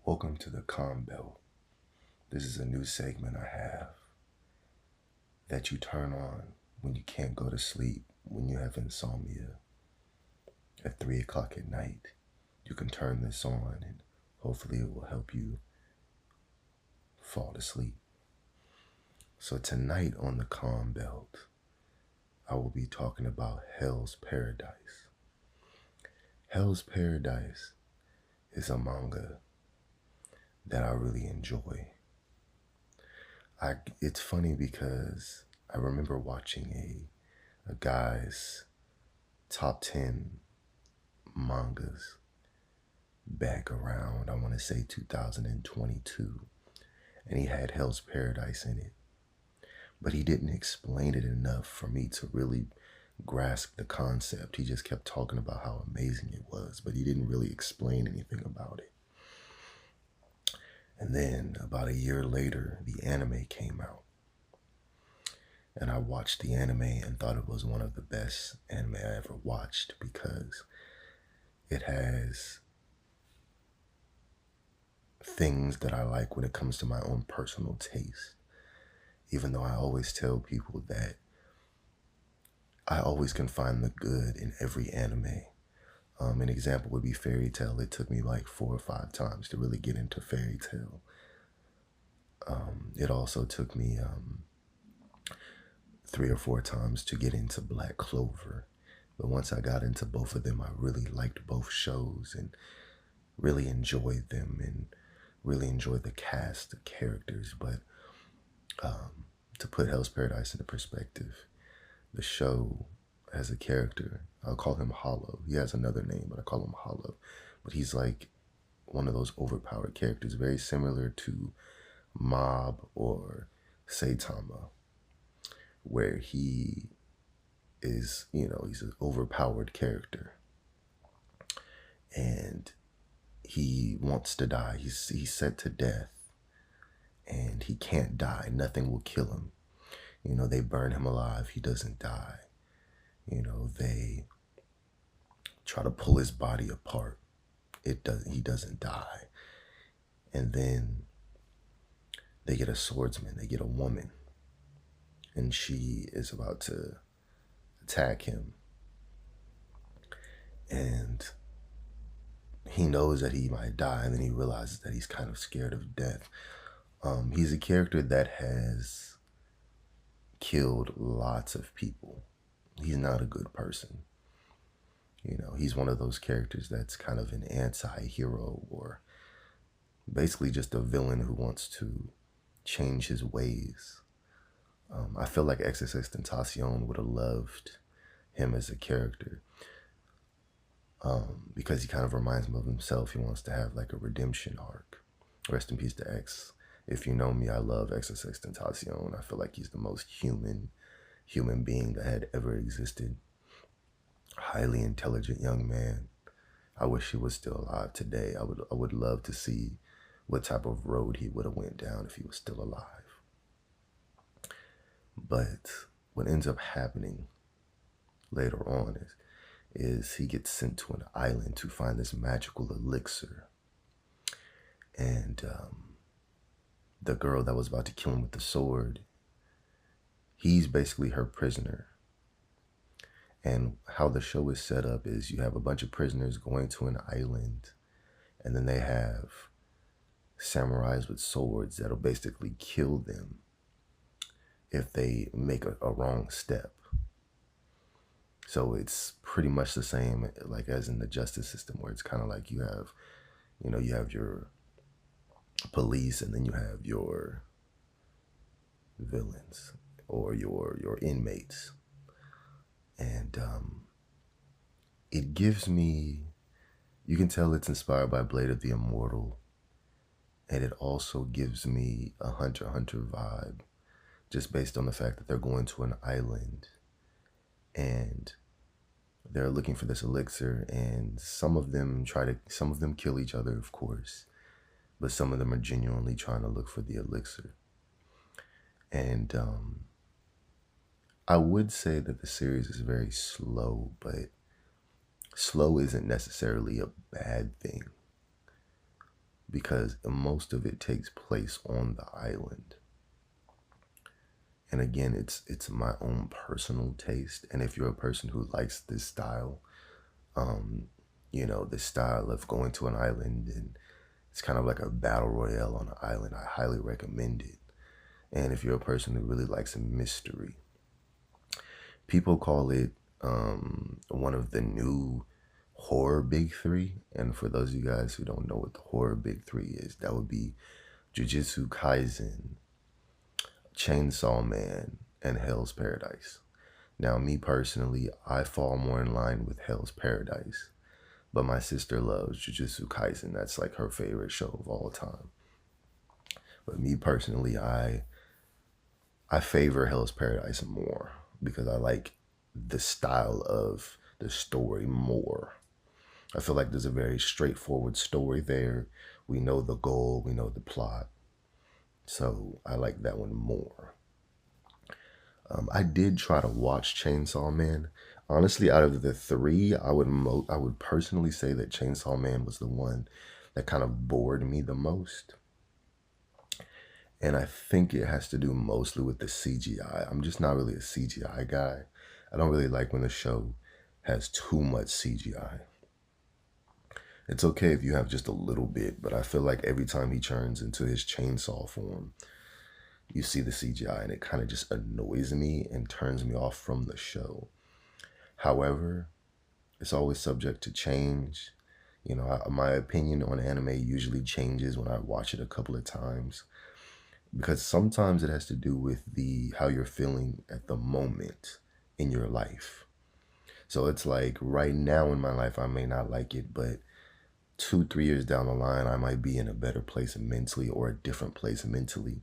Welcome to the Calm Belt. This is a new segment I have that you turn on when you can't go to sleep, when you have insomnia at 3 o'clock at night. You can turn this on and hopefully it will help you fall asleep. So tonight on the Calm Belt, I will be talking about Hell's Paradise. Hell's Paradise is a manga that I really enjoy. It's funny because I remember watching a guy's top 10 mangas back around, I want to say 2022, and he had Hell's Paradise in it. But he didn't explain it enough for me to really grasp the concept. He just kept talking about how amazing it was, but he didn't really explain anything about it. And then about a year later, the anime came out. And I watched the anime and thought it was one of the best anime I ever watched because it has things that I like when it comes to my own personal taste. Even though I always tell people that I always can find the good in every anime. An example would be Fairy Tail. It took me like 4 or 5 times to really get into Fairy Tail. It also took me 3 or 4 times to get into Black Clover. But once I got into both of them, I really liked both shows and really enjoyed them and really enjoyed the cast, the characters. But to put Hell's Paradise into perspective, the show has a character. I'll call him Hollow. He has another name, but I call him Hollow. But he's like one of those overpowered characters, very similar to Mob or Saitama, where he is, he's an overpowered character. And he wants to die. He's set to death. And he can't die. Nothing will kill him. They burn him alive. He doesn't die. They try to pull his body apart. He doesn't die. And then they get a swordsman. They get a woman. And she is about to attack him. And he knows that he might die. And then he realizes that he's kind of scared of death. He's a character that has killed lots of people. He's not a good person. He's one of those characters that's kind of an anti-hero or basically just a villain who wants to change his ways. I feel like etc.Usually would have loved him as a character because he kind of reminds him of himself. He wants to have like a redemption arc. Rest in peace to X. If you know me, I love etc.Usually. I feel like he's the most human being that had ever existed. Highly intelligent young man. I wish he was still alive today. I would love to see what type of road he would have went down if he was still alive. But what ends up happening later on is he gets sent to an island to find this magical elixir. And the girl that was about to kill him with the sword, he's basically her prisoner. And how the show is set up is you have a bunch of prisoners going to an island, and then they have samurais with swords that'll basically kill them if they make a wrong step. So it's pretty much the same like as in the justice system, where it's kind of like you have your police and then you have your villains or your inmates. And it gives me, you can tell it's inspired by Blade of the Immortal, and it also gives me a Hunter x Hunter vibe, just based on the fact that they're going to an island and they're looking for this elixir, and some of them kill each other, of course, but some of them are genuinely trying to look for the elixir. And I would say that the series is very slow, but slow isn't necessarily a bad thing. because most of it takes place on the island. And again, it's my own personal taste. And if you're a person who likes this style, um, the style of going to an island and it's kind of like a battle royale on an island, I highly recommend it. And if you're a person who really likes a mystery, people call it one of the new horror big three. And for those of you guys who don't know what the horror big three is, that would be Jujutsu Kaisen, Chainsaw Man, and Hell's Paradise. Now, me personally, I fall more in line with Hell's Paradise, but my sister loves Jujutsu Kaisen. That's like her favorite show of all time. But me personally, I favor Hell's Paradise more because I like the style of the story more. I feel like there's a very straightforward story there. We know the goal, we know the plot. So I like that one more. I did try to watch Chainsaw Man. Honestly, out of the three, I would personally say that Chainsaw Man was the one that kind of bored me the most. And I think it has to do mostly with the CGI. I'm just not really a CGI guy. I don't really like when the show has too much CGI. It's okay if you have just a little bit, but I feel like every time he turns into his chainsaw form, you see the CGI and it kind of just annoys me and turns me off from the show. However, it's always subject to change. My opinion on anime usually changes when I watch it a couple of times because sometimes it has to do with the how you're feeling at the moment in your life. So it's like right now in my life I may not like it, but 2, 3 years down the line I might be in a better place mentally or a different place mentally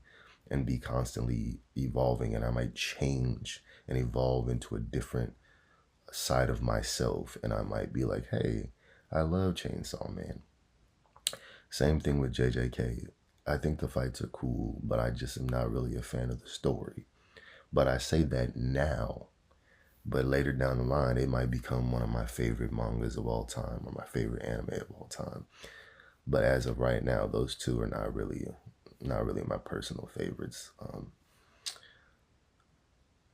and be constantly evolving, and I might change and evolve into a different side of myself, and I might be like, hey, I love Chainsaw Man. Same thing with JJK. I think the fights are cool, but I just am not really a fan of the story. But I say that now, but later down the line, it might become one of my favorite mangas of all time or my favorite anime of all time. But as of right now, those two are not really my personal favorites.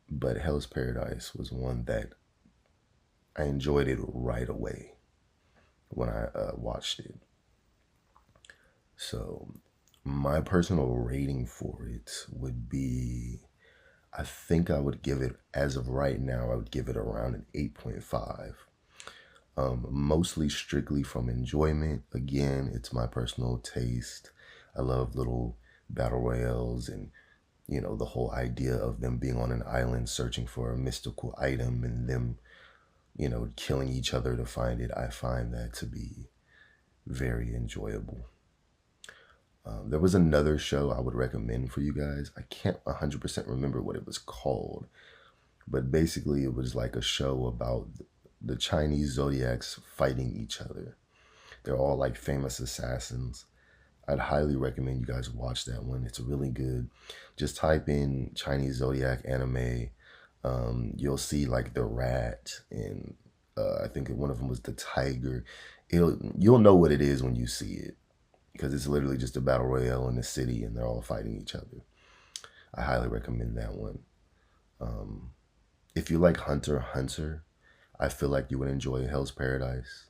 But Hell's Paradise was one that I enjoyed it right away when I watched it. So my personal rating for it would be, I think I would give it, as of right now, I would give it around an 8.5. Mostly strictly from enjoyment. Again, it's my personal taste. I love little battle royales and, the whole idea of them being on an island searching for a mystical item and them, killing each other to find it. I find that to be very enjoyable. There was another show I would recommend for you guys. I can't 100% remember what it was called, but basically it was like a show about the Chinese zodiacs fighting each other. They're all like famous assassins. I'd highly recommend you guys watch that one. It's really good. Just type in Chinese zodiac anime. You'll see like the rat, and I think one of them was the tiger. You'll know what it is when you see it because it's literally just a battle royale in the city and they're all fighting each other. I highly recommend that one. If you like Hunter x Hunter, I feel like you would enjoy Hell's Paradise.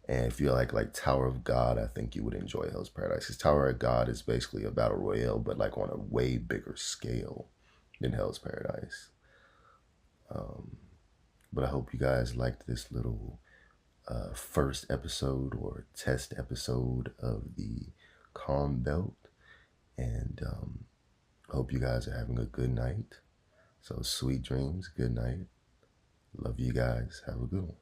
And if you like Tower of God, I think you would enjoy Hell's Paradise. Because Tower of God is basically a battle royale, but like on a way bigger scale than Hell's Paradise. But I hope you guys liked this little first episode or test episode of the Calm Belt. And I hope you guys are having a good night. So sweet dreams, good night. Love you guys. Have a good one.